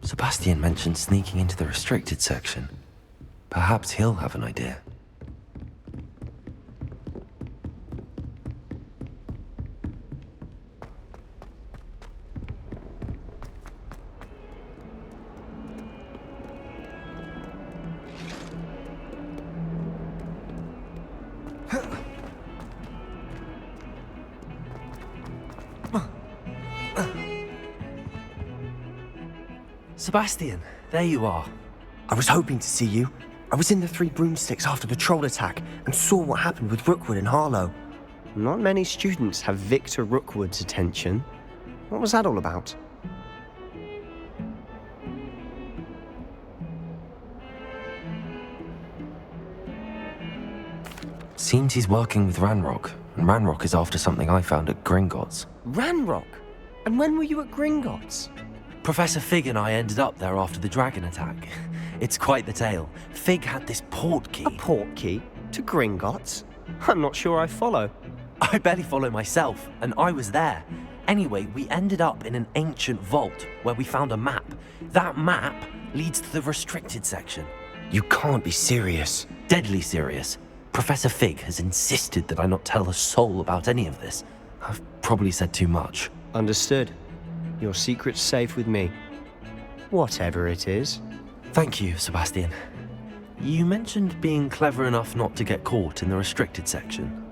Sebastian mentioned sneaking into the restricted section. Perhaps he'll have an idea. Sebastian, there you are. I was hoping to see you. I was in the Three Broomsticks after the troll attack and saw what happened with Rookwood and Harlow. Not many students have Victor Rookwood's attention. What was that all about? Seems he's working with Ranrock, and Ranrock is after something I found at Gringotts. Ranrock? And when were you at Gringotts? Professor Fig and I ended up there after the dragon attack. It's quite the tale. Fig had this port key. A port key? To Gringotts? I'm not sure I follow. I barely follow myself, and I was there. Anyway, we ended up in an ancient vault where we found a map. That map leads to the restricted section. You can't be serious. Deadly serious. Professor Fig has insisted that I not tell a soul about any of this. I've probably said too much. Understood. Your secret's safe with me. Whatever it is. Thank you, Sebastian. You mentioned being clever enough not to get caught in the restricted section.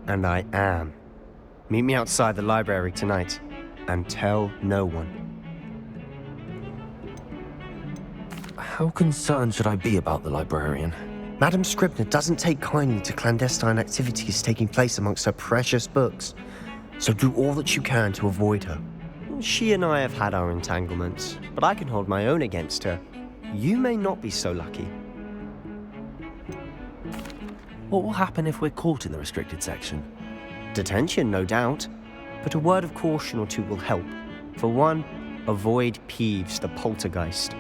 And I am. Meet me outside the library tonight, and tell no one. How concerned should I be about the librarian? Madam Scribner doesn't take kindly to clandestine activities taking place amongst her precious books, so do all that you can to avoid her. She and I have had our entanglements, but I can hold my own against her. You may not be so lucky. What will happen if we're caught in the restricted section? Detention, no doubt, but a word of caution or two will help. For one, avoid Peeves, the poltergeist.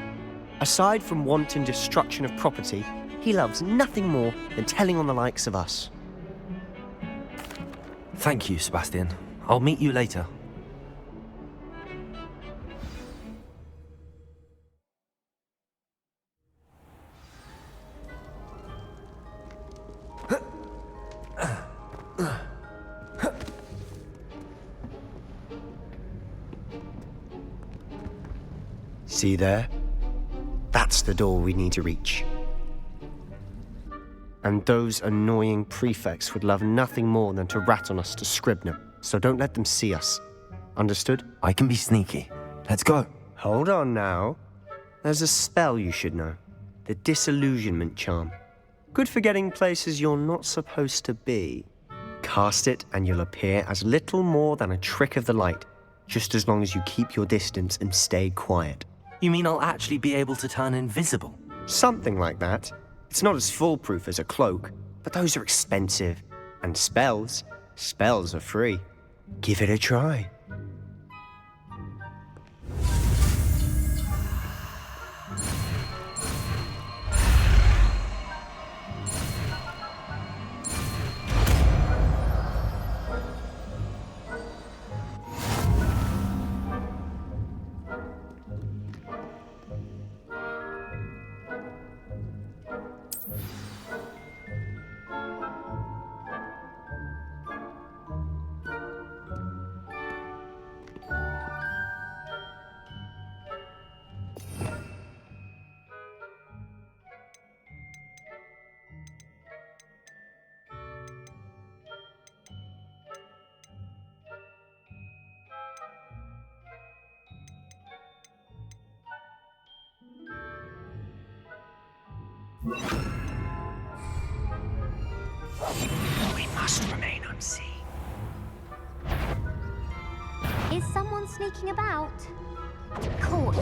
Aside from wanton destruction of property, he loves nothing more than telling on the likes of us. Thank you, Sebastian. I'll meet you later. See there? That's the door we need to reach. And those annoying prefects would love nothing more than to rat on us to Scribner, so don't let them see us. Understood? I can be sneaky. Let's go. Hold on now. There's a spell you should know. The Disillusionment Charm. Good for getting places you're not supposed to be. Cast it and you'll appear as little more than a trick of the light, just as long as you keep your distance and stay quiet. You mean I'll actually be able to turn invisible? Something like that. It's not as foolproof as a cloak, but those are expensive. And spells are free. Give it a try. We must remain unseen. Is someone sneaking about? Caught.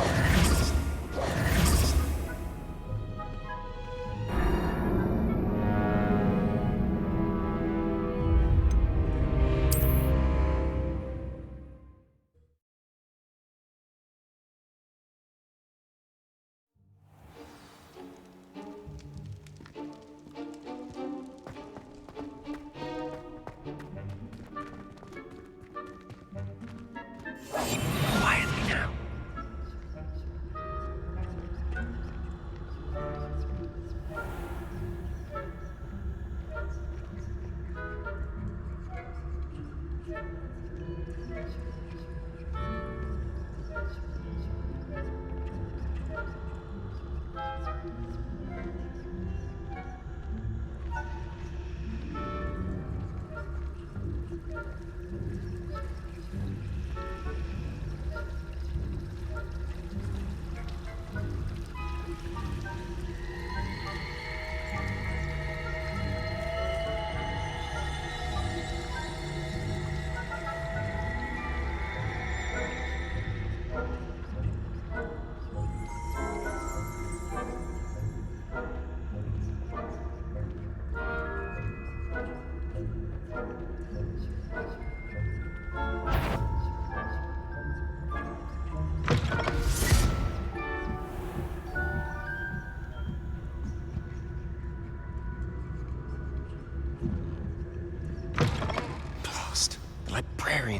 Quietly now.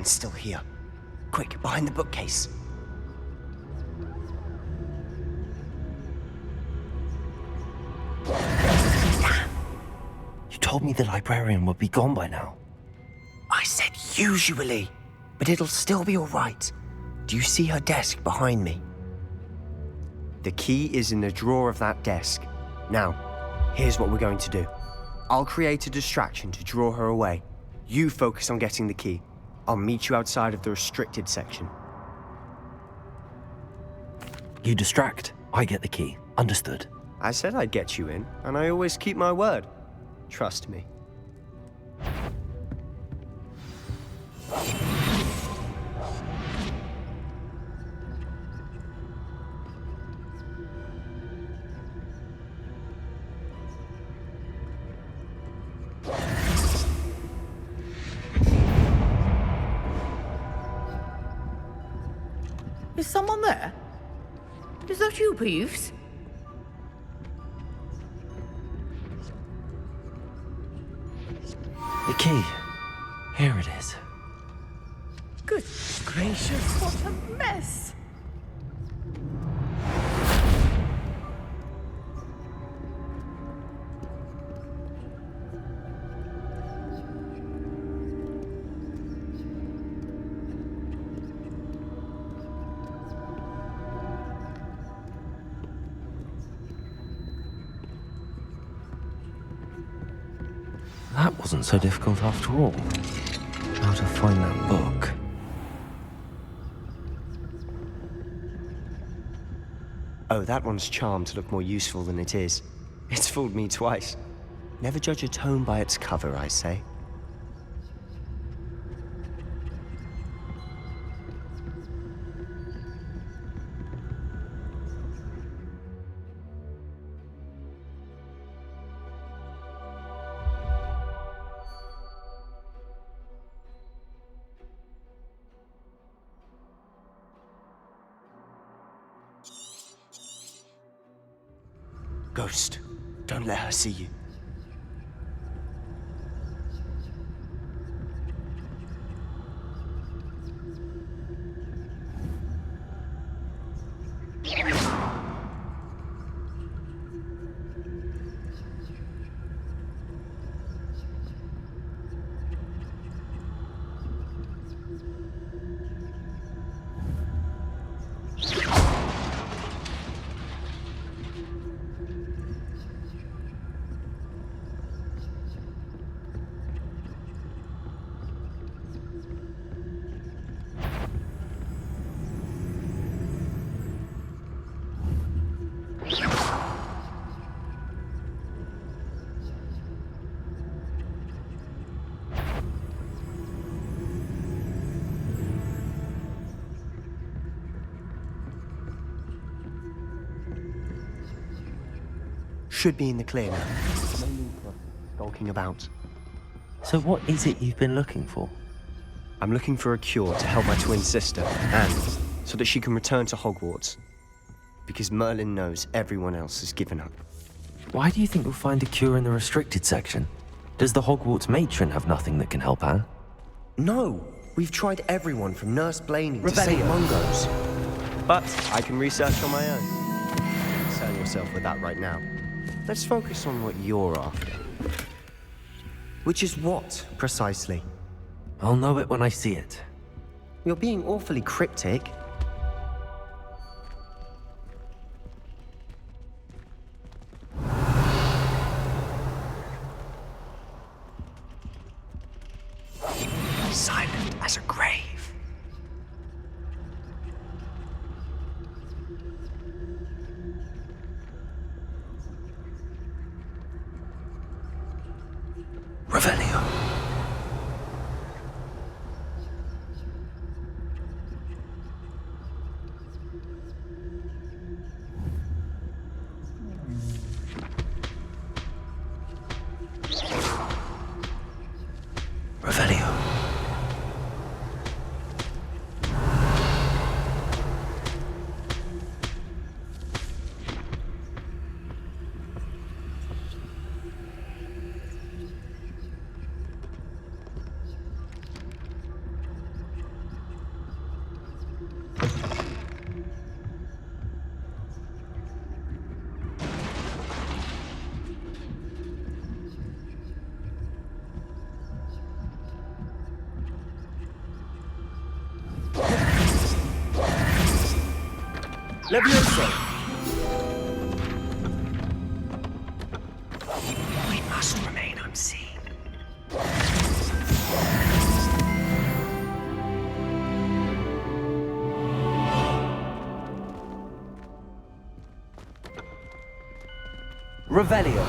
Someone's still here. Quick, behind the bookcase. You told me the librarian would be gone by now. I said usually, but it'll still be all right. Do you see her desk behind me? The key is in the drawer of that desk. Now, here's what we're going to do. I'll create a distraction to draw her away. You focus on getting the key. I'll meet you outside of the restricted section. You distract, I get the key. Understood. I said I'd get you in, and I always keep my word. Trust me. Is someone there? Is that you, Peeves? The key. Here it is. Good gracious, what a mess! That wasn't so difficult after all. How to find that book. Oh, that one's charmed to look more useful than it is. It's fooled me twice. Never judge a tome by its cover, I say. Ghost, don't let her see you. Should be in the clear now. No need for skulking about. So what is it you've been looking for? I'm looking for a cure to help my twin sister, and so that she can return to Hogwarts. Because Merlin knows everyone else has given up. Why do you think you'll find a cure in the restricted section? Does the Hogwarts matron have nothing that can help Anne? No, we've tried everyone from Nurse Blaney to St. Mungo's. But I can research on my own. Don't concern yourself with that right now. Let's focus on what you're after. Which is what, precisely? I'll know it when I see it. You're being awfully cryptic. Silent as a grave. Revelio. Levioso! We must remain unseen. Revelio.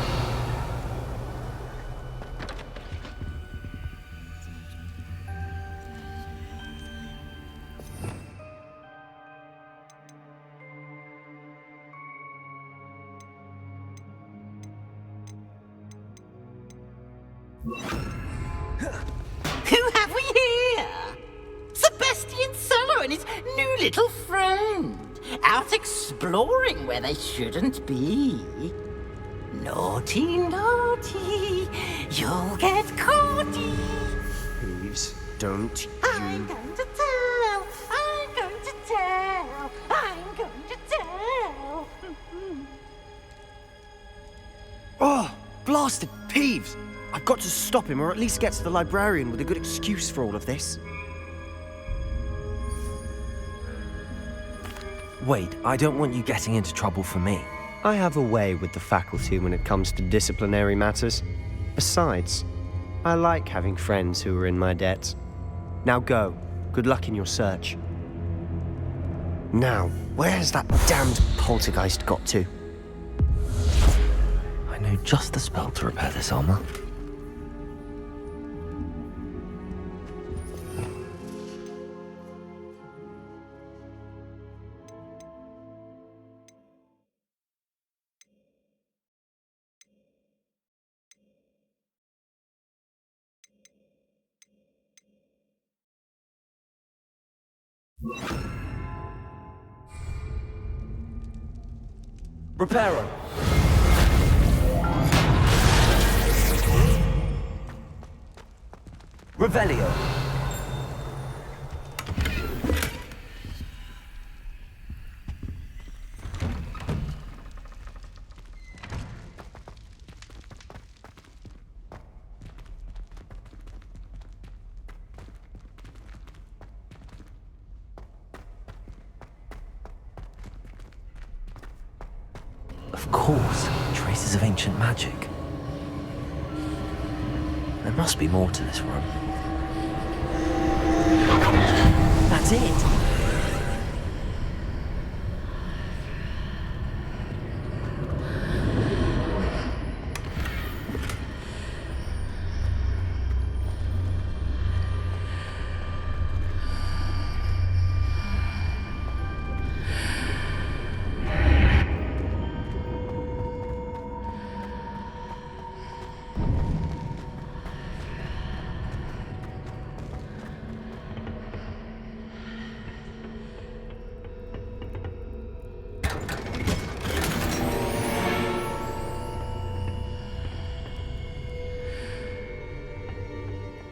Who have we here? Sebastian Solo and his new little friend. Out exploring where they shouldn't be. Naughty, naughty, you'll get caughty. Please, don't I'm you... going to tell, I'm going to tell, I'm going to tell. Oh, blasted Peeves! I've got to stop him, or at least get to the librarian with a good excuse for all of this. Wait, I don't want you getting into trouble for me. I have a way with the faculty when it comes to disciplinary matters. Besides, I like having friends who are in my debt. Now go. Good luck in your search. Now, where's that damned poltergeist got to? I know just the spell to repair this armor. Reparo. Revelio. Of course, traces of ancient magic. There must be more to this room. That's it!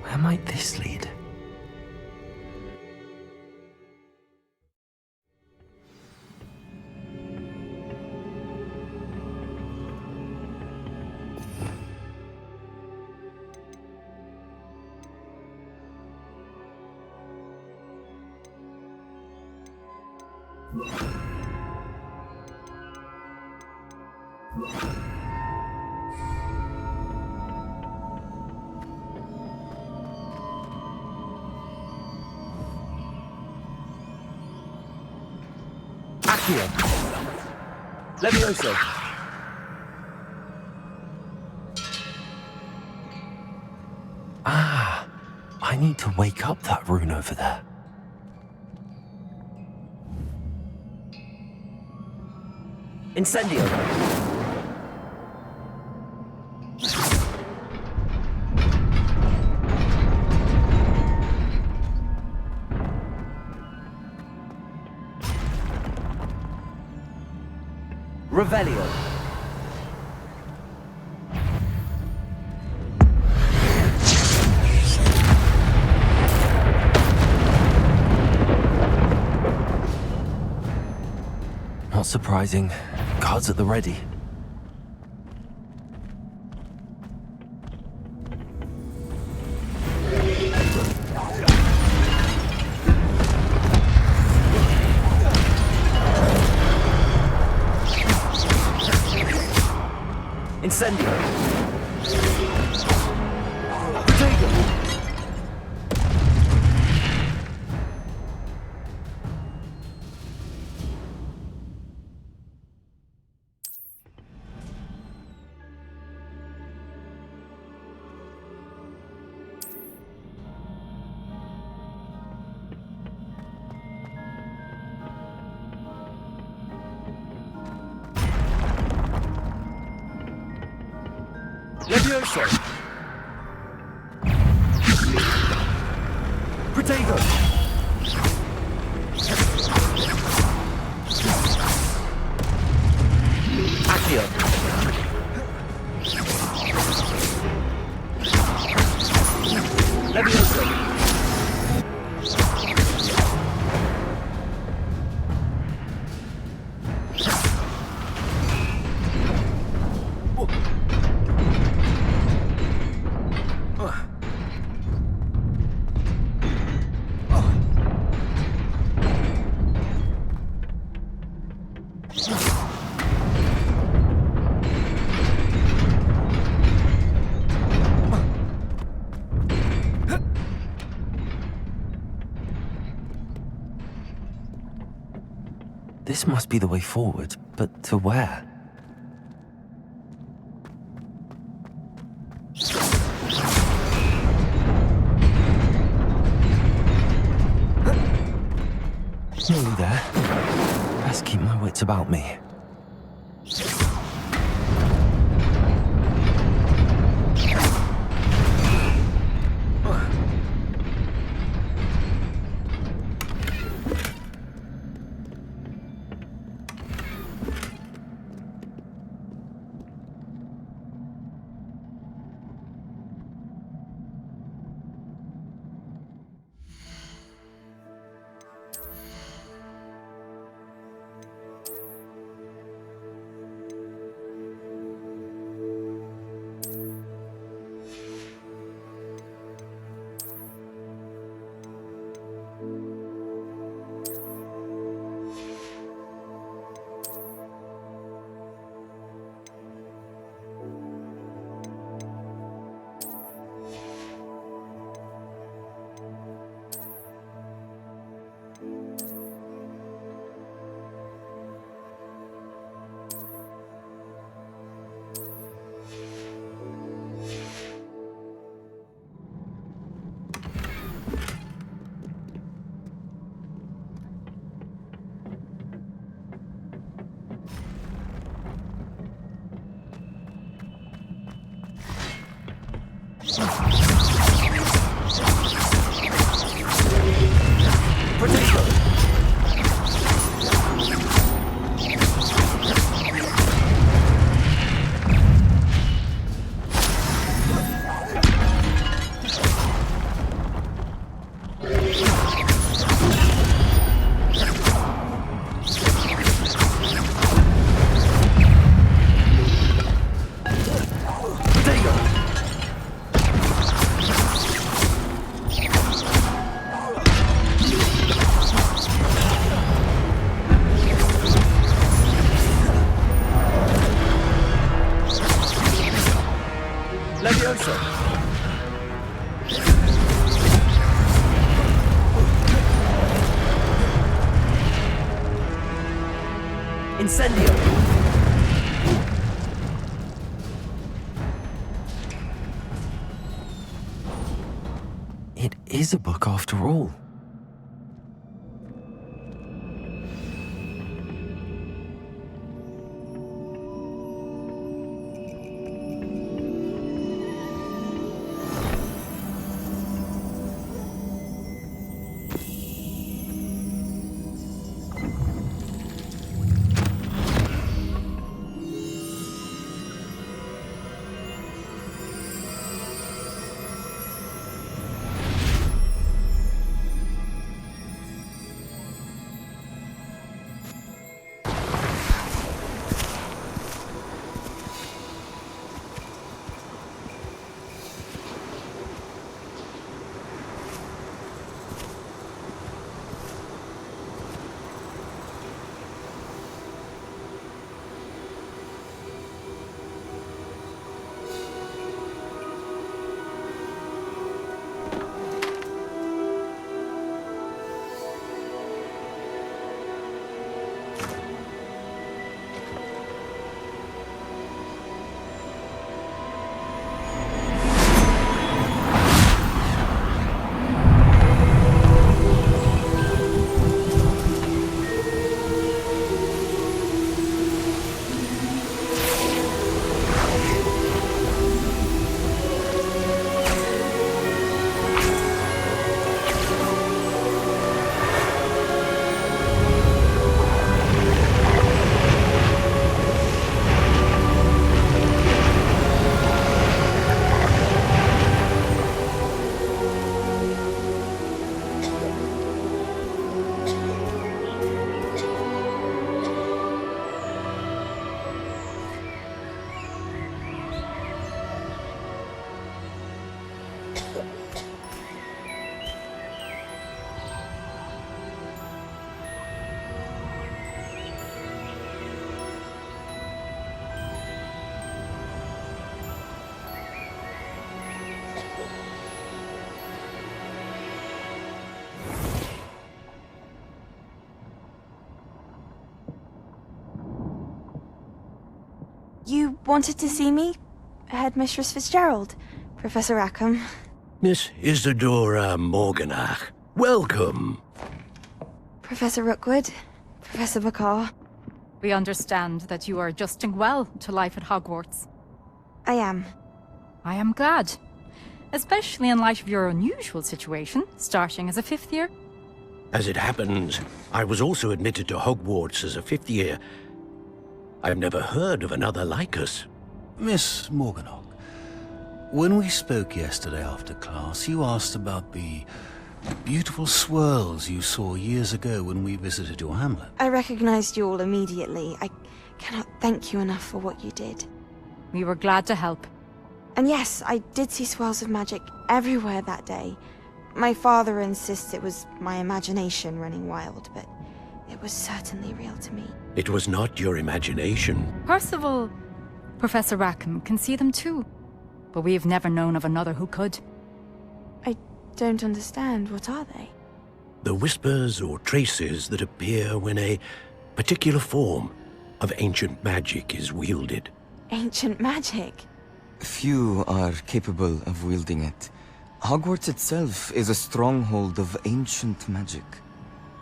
Where might this lead? Accio. Levioso. Ah, I need to wake up that rune over there. Incendio. Revelio. Not surprising. Guards at the ready. Incendio! Protego! Levioso! Protego! Accio! Levioso! This must be the way forward, but to where? Nearly there. Best keep my wits about me. Levioso! Incendio! It is a book after all. You wanted to see me? Headmistress Fitzgerald, Professor Rackham. Miss Isadora Morganach, welcome. Professor Rookwood, Professor Bakar. We understand that you are adjusting well to life at Hogwarts. I am. I am glad. Especially in light of your unusual situation, starting as a 5th year. As it happens, I was also admitted to Hogwarts as a 5th year. I've never heard of another like us. Miss Morganach, when we spoke yesterday after class, you asked about the beautiful swirls you saw years ago when we visited your hamlet. I recognized you all immediately. I cannot thank you enough for what you did. We were glad to help. And yes, I did see swirls of magic everywhere that day. My father insists it was my imagination running wild, but it was certainly real to me. It was not your imagination. Percival, Professor Rackham can see them too. But we have never known of another who could. I don't understand. What are they? The whispers or traces that appear when a particular form of ancient magic is wielded. Ancient magic? Few are capable of wielding it. Hogwarts itself is a stronghold of ancient magic.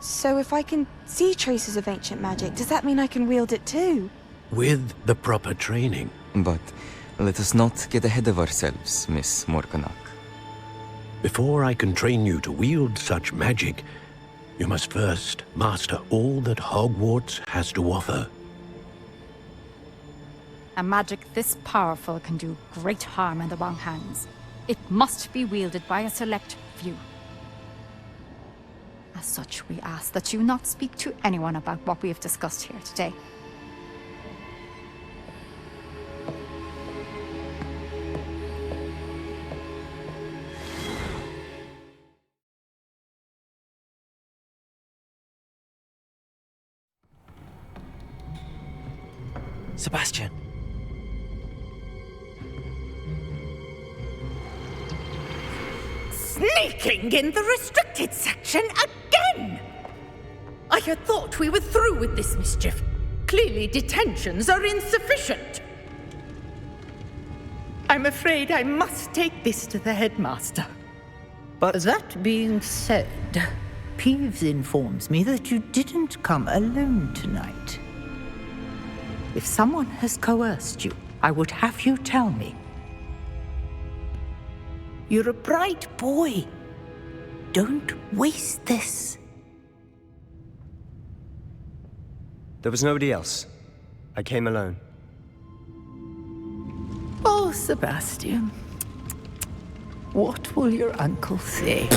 So if I can see traces of ancient magic, does that mean I can wield it too? With the proper training. But let us not get ahead of ourselves, Miss Morganach. Before I can train you to wield such magic, you must first master all that Hogwarts has to offer. A magic this powerful can do great harm in the wrong hands. It must be wielded by a select few. As such, we ask that you not speak to anyone about what we have discussed here today. Sebastian. Sneaking in the restricted section again! I had thought we were through with this mischief. Clearly detentions are insufficient. I'm afraid I must take this to the headmaster. But That being said, Peeves informs me that you didn't come alone tonight. If someone has coerced you, I would have you tell me. You're a bright boy. Don't waste this. there was nobody else. I came alone. Oh, Sebastian. What will your uncle say?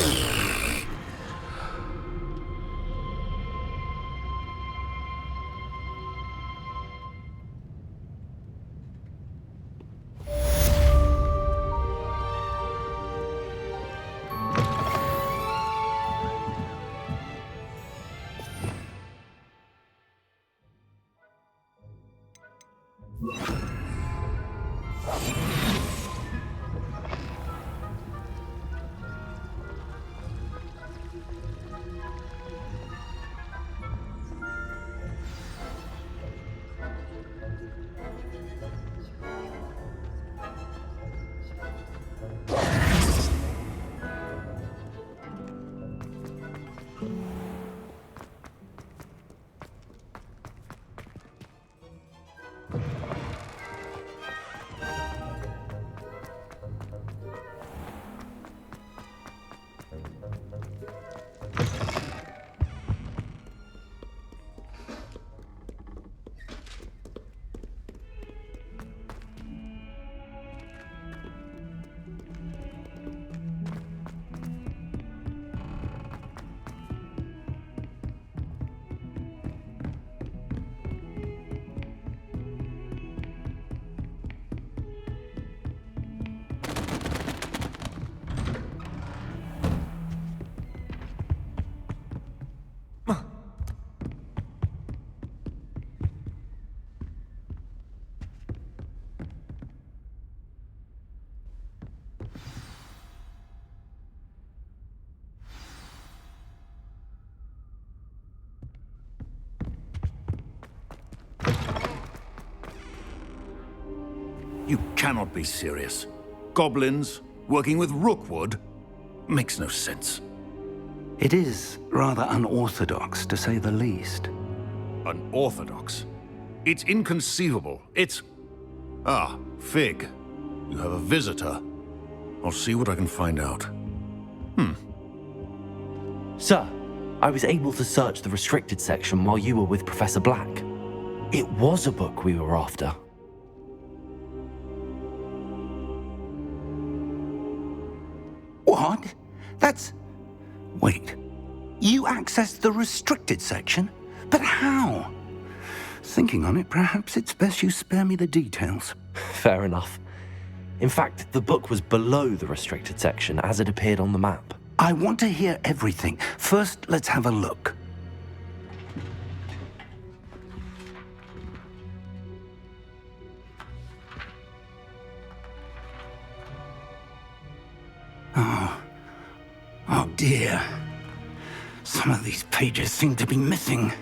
You cannot be serious. Goblins working with Rookwood? Makes no sense. It is rather unorthodox, to say the least. Unorthodox? It's inconceivable. It's... Ah, Fig. You have a visitor. I'll see what I can find out. Sir, I was able to search the restricted section while you were with Professor Black. It was a book we were after. What? That's... Wait. You accessed the restricted section? But how? Thinking on it, perhaps it's best you spare me the details. Fair enough. In fact, the book was below the restricted section as it appeared on the map. I want to hear everything. First, let's have a look. Oh dear. Some of these pages seem to be missing.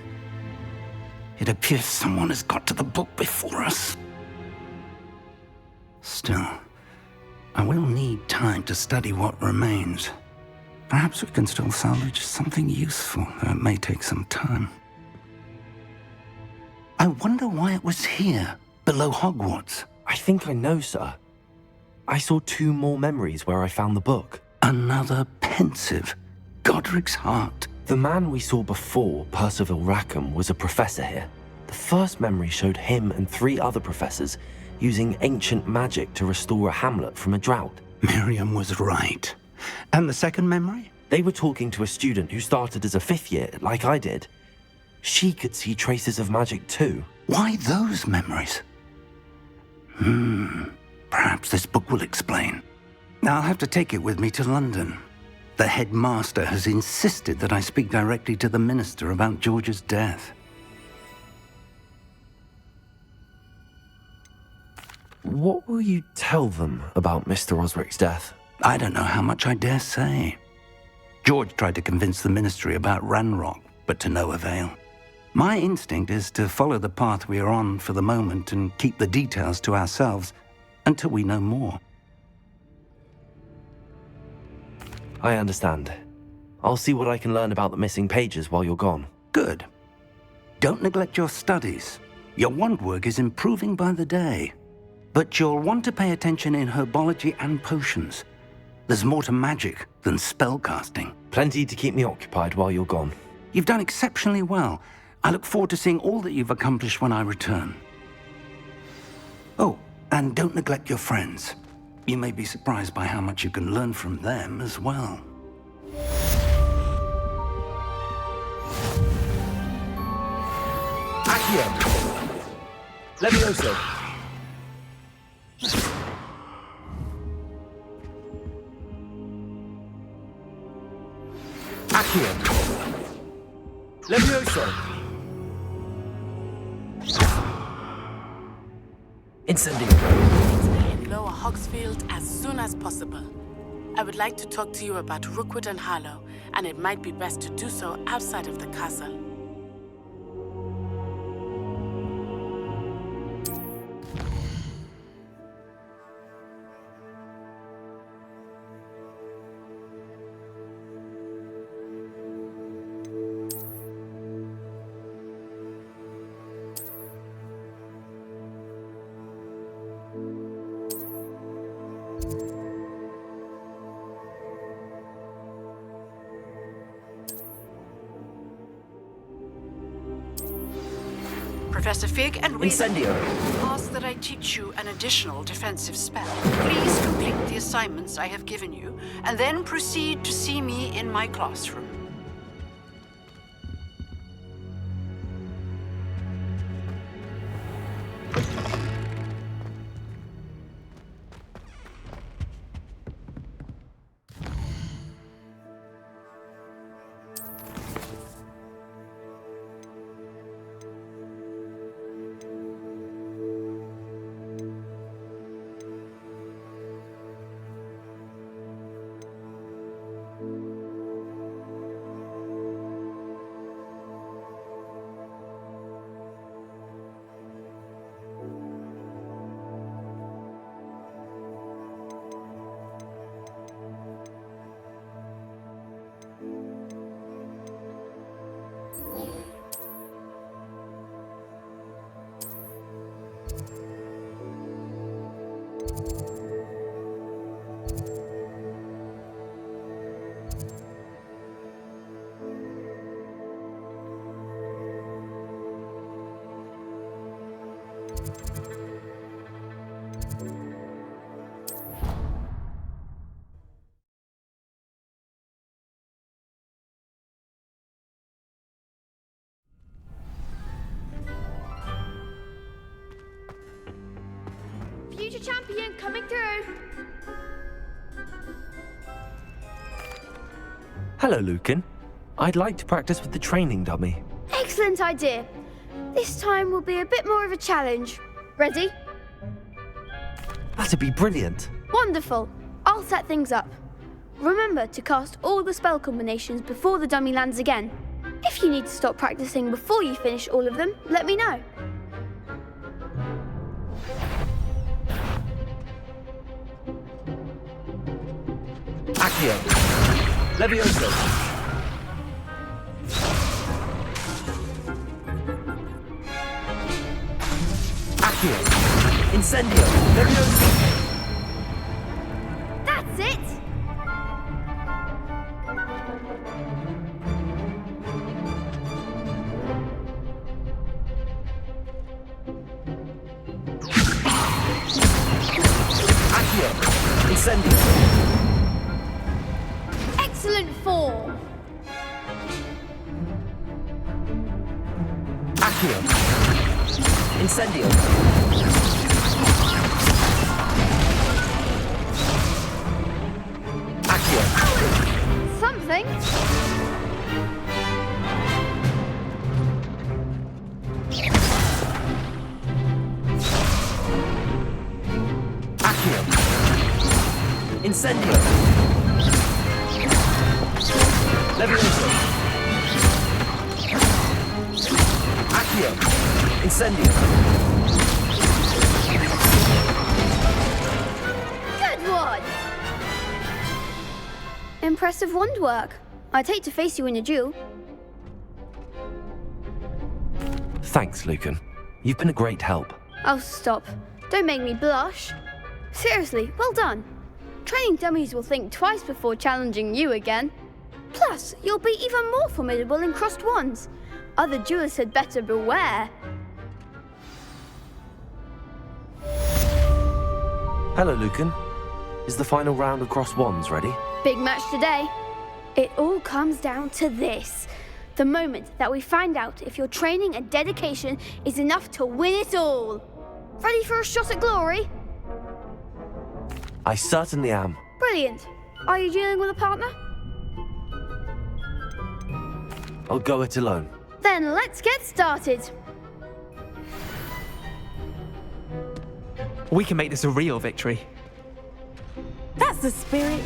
It appears someone has got to the book before us. Still, I will need time to study what remains. Perhaps we can still salvage something useful, though it may take some time. I wonder why it was here, below Hogwarts. I think I know, sir. I saw 2 more memories where I found the book. Another pensive. Godric's heart. The man we saw before, Percival Rackham, was a professor here. The first memory showed him and 3 other professors using ancient magic to restore a hamlet from a drought. Miriam was right. And the second memory? They were talking to a student who started as a 5th year, like I did. She could see traces of magic too. Why those memories? Perhaps this book will explain. I'll have to take it with me to London. The headmaster has insisted that I speak directly to the minister about George's death. What will you tell them about Mr. Osric's death? I don't know how much I dare say. George tried to convince the ministry about Ranrock, but to no avail. My instinct is to follow the path we are on for the moment and keep the details to ourselves until we know more. I understand. I'll see what I can learn about the missing pages while you're gone. Good. Don't neglect your studies. Your wand work is improving by the day. But you'll want to pay attention in herbology and potions. There's more to magic than spellcasting. Plenty to keep me occupied while you're gone. You've done exceptionally well. I look forward to seeing all that you've accomplished when I return. Oh, and don't neglect your friends. You may be surprised by how much you can learn from them as well. Accio! Levioso! Accio! Levioso! Incendio! In Lower Hogsfield as soon as possible. I would like to talk to you about Rookwood and Harlow, and it might be best to do so outside of the castle. Professor Fig and Incendio! ask that I teach you an additional defensive spell. Please complete the assignments I have given you, and then proceed to see me in my classroom. Future champion coming through. Hello, Lucan. I'd like to practice with the training dummy. Excellent idea. This time will be a bit more of a challenge. Ready? That'd be brilliant. Wonderful. I'll set things up. Remember to cast all the spell combinations before the dummy lands again. If you need to stop practicing before you finish all of them, let me know. Accio. Levioso. Accio. Incendio. Levioso. That's it! Accio. Incendio. Excellent form! Accio. Incendio. Accio. Something? Accio. Incendio. Levioso. Accio. Incendio. Good one! Impressive wand work. I'd hate to face you in a duel. Thanks, Lucan. You've been a great help. Oh, stop. Don't make me blush. Seriously, well done. Training dummies will think twice before challenging you again. Plus, you'll be even more formidable in crossed wands. Other duelists had better beware. Hello, Lucan. Is the final round of cross wands ready? Big match today. It all comes down to this. The moment that we find out if your training and dedication is enough to win it all. Ready for a shot at glory? I certainly am. Brilliant. Are you dealing with a partner? I'll go it alone. Then let's get started. We can make this a real victory. That's the spirit.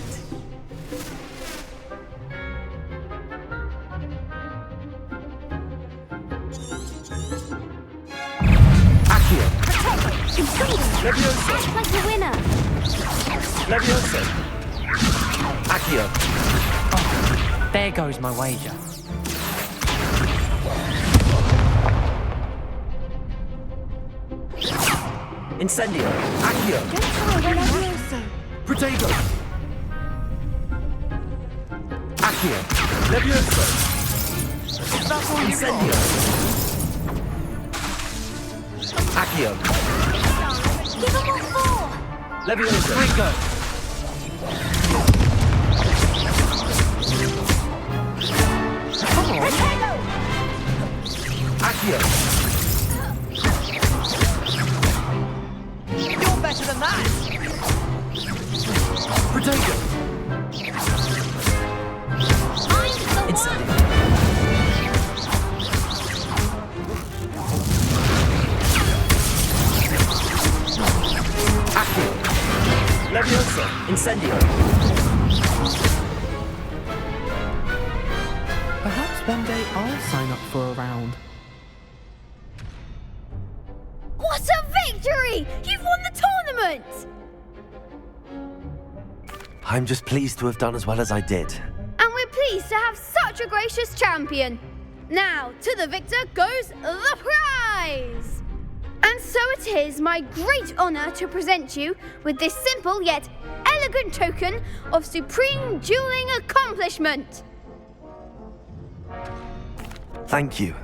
Accio. Levioso. Levioso. Act like a winner. Levioso. Accio. Oh, there goes my wager. Incendio. Accio. Levioso. Protego. Accio. Levioso. Incendio. Accio. Give him a four. Levioso. Protego. Protego. Accio. You're better than that. Protego. Incendio. Accio. Levioso. Incendio. Perhaps one day I'll sign up for a round. What a victory! You've won the tournament! I'm just pleased to have done as well as I did. And we're pleased to have such a gracious champion. Now, to the victor goes the prize! And so it is my great honour to present you with this simple yet elegant token of supreme dueling accomplishment. Thank you.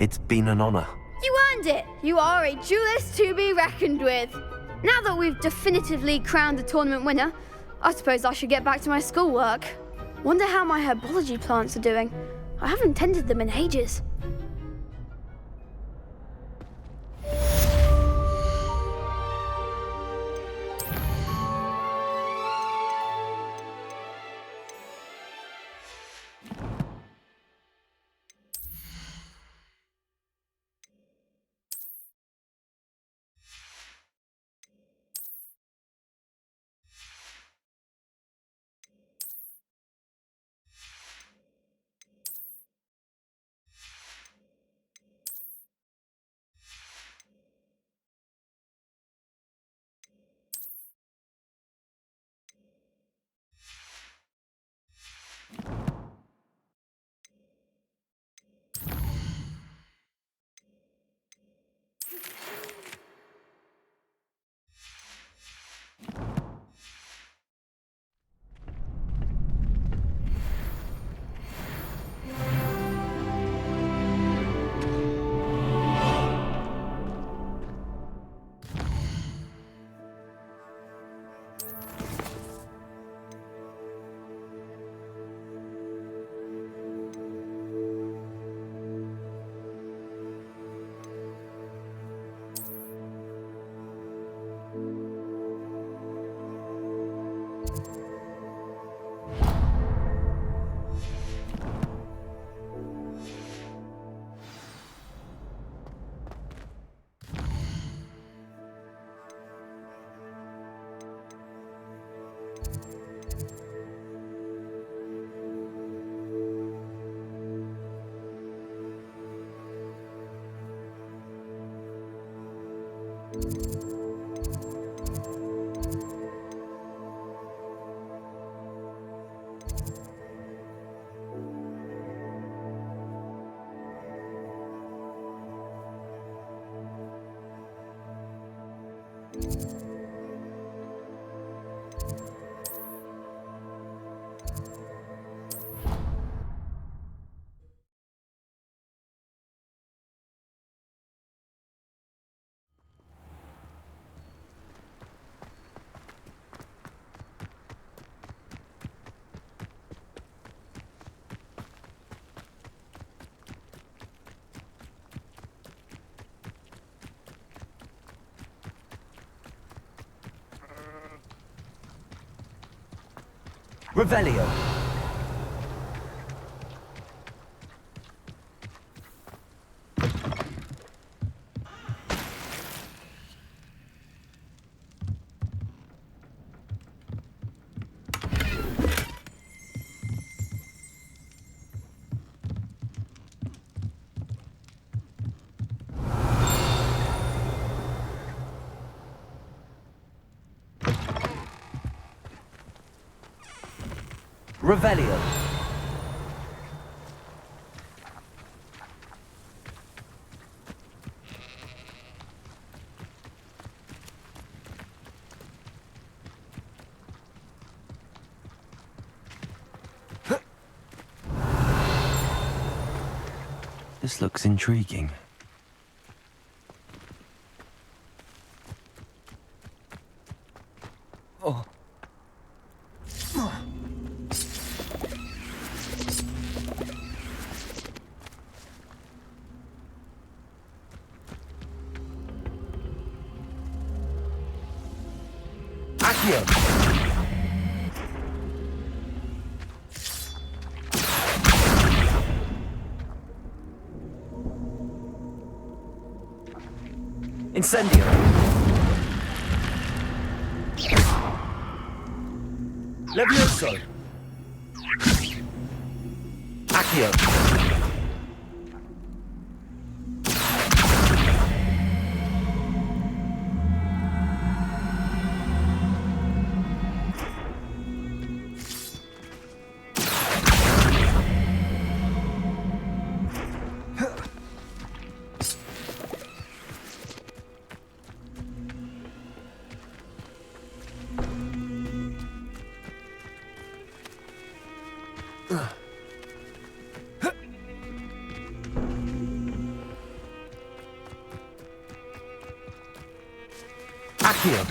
It's been an honor. You earned it. You are a duelist to be reckoned with. Now that we've definitively crowned the tournament winner, I suppose I should get back to my schoolwork. Wonder how my herbology plants are doing. I haven't tended them in ages. Revelio. Revelio. This looks intriguing. Oh. Incendio. Levioso. Accio. Here.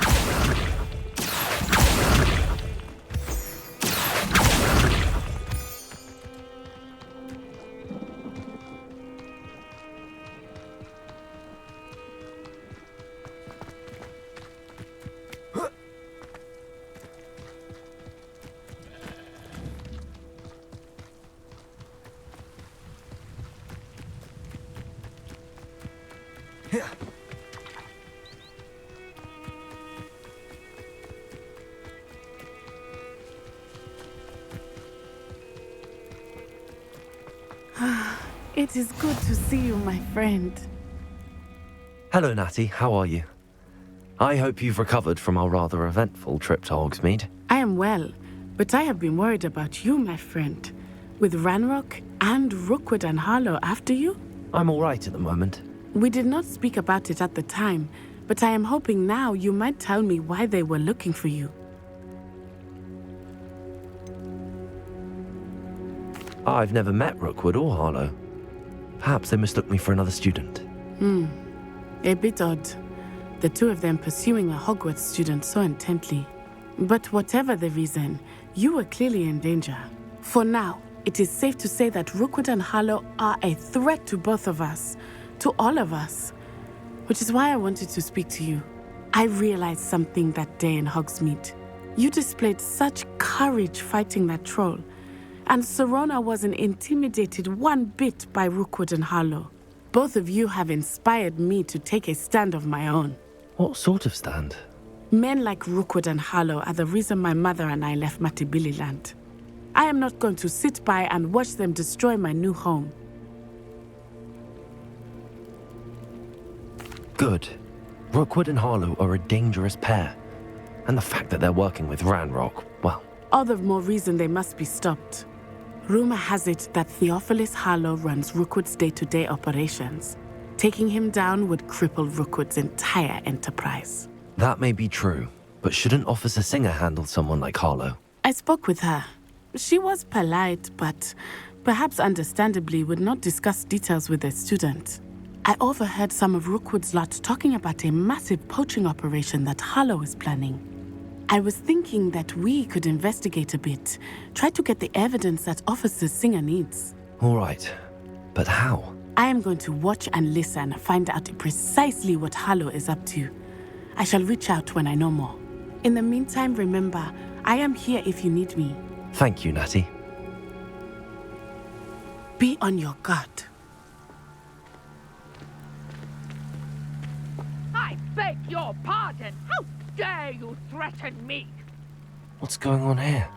It is good to see you, my friend. Hello, Natty. How are you? I hope you've recovered from our rather eventful trip to Hogsmeade. I am well, but I have been worried about you, my friend. With Ranrock and Rookwood and Harlow after you? I'm all right at the moment. We did not speak about it at the time, but I am hoping now you might tell me why they were looking for you. I've never met Rookwood or Harlow. Perhaps they mistook me for another student. A bit odd. The two of them pursuing a Hogwarts student so intently. But whatever the reason, you were clearly in danger. For now, it is safe to say that Rookwood and Harlow are a threat to both of us, to all of us. Which is why I wanted to speak to you. I realized something that day in Hogsmeade. You displayed such courage fighting that troll. And Serona wasn't intimidated one bit by Rookwood and Harlow. Both of you have inspired me to take a stand of my own. What sort of stand? Men like Rookwood and Harlow are the reason my mother and I left Mattibilliland. I am not going to sit by and watch them destroy my new home. Good. Rookwood and Harlow are a dangerous pair. And the fact that they're working with Ranrock, well... All the more reason they must be stopped. Rumor has it that Theophilus Harlow runs Rookwood's day-to-day operations. Taking him down would cripple Rookwood's entire enterprise. That may be true, but shouldn't Officer Singer handle someone like Harlow? I spoke with her. She was polite, but perhaps understandably would not discuss details with a student. I overheard some of Rookwood's lot talking about a massive poaching operation that Harlow is planning. I was thinking that we could investigate a bit, try to get the evidence that Officer Singer needs. All right, but how? I am going to watch and listen, find out precisely what Harlow is up to. I shall reach out when I know more. In the meantime, remember, I am here if you need me. Thank you, Natty. Be on your guard. I beg your pardon. How dare you threaten me? What's going on here?